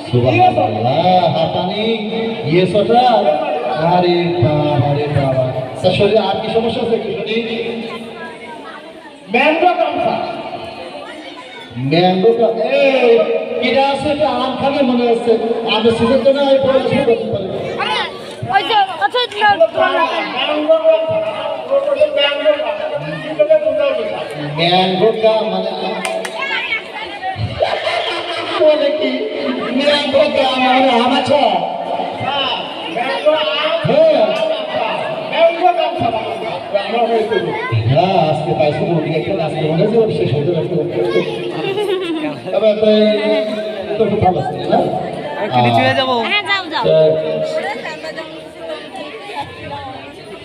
সুবহানাল্লাহ হাতানি ইয়ে সোটা আরে বাবা স্যার শরীরে আর কি সমস্যা আছে একটু শুনি ম্যাঙ্গো এই কিরা আছে এটা আম খাবে মনে হচ্ছে আমি সিজন তো না এই পড়াশোনা করতে পারে ওই যে আচ্ছা ম্যাঙ্গো কা মানে বলে কি ম্যাঙ্গো কা মানে আম আছে হ্যাঁ আজকে পাইছি মুরগি একটা আজকে মনে হচ্ছে শেষ হতে রাখতে তবে তো খুব ভালো আছে না হ্যাঁ যাও যাও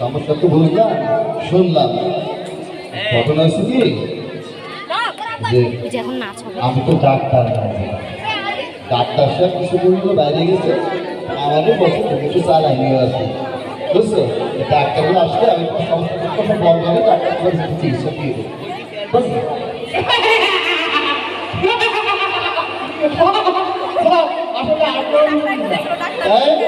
সমস্যা তো বুঝলাম শুনলাম ঘটনা হচ্ছে কি যে এখন নাচ হবে আমি তো ডাক্তার ডাক্তার সাহেব কিছু বললো বাইরে গেছে আমাদের বছর কিছু চালাই নিয়ে আসে বুঝছো ডাক্তারগুলো আসলে আমি সমস্ত কথা বলবো ডাক্তারগুলো চিকিৎসা দিয়ে দেবো বুঝলি আসলে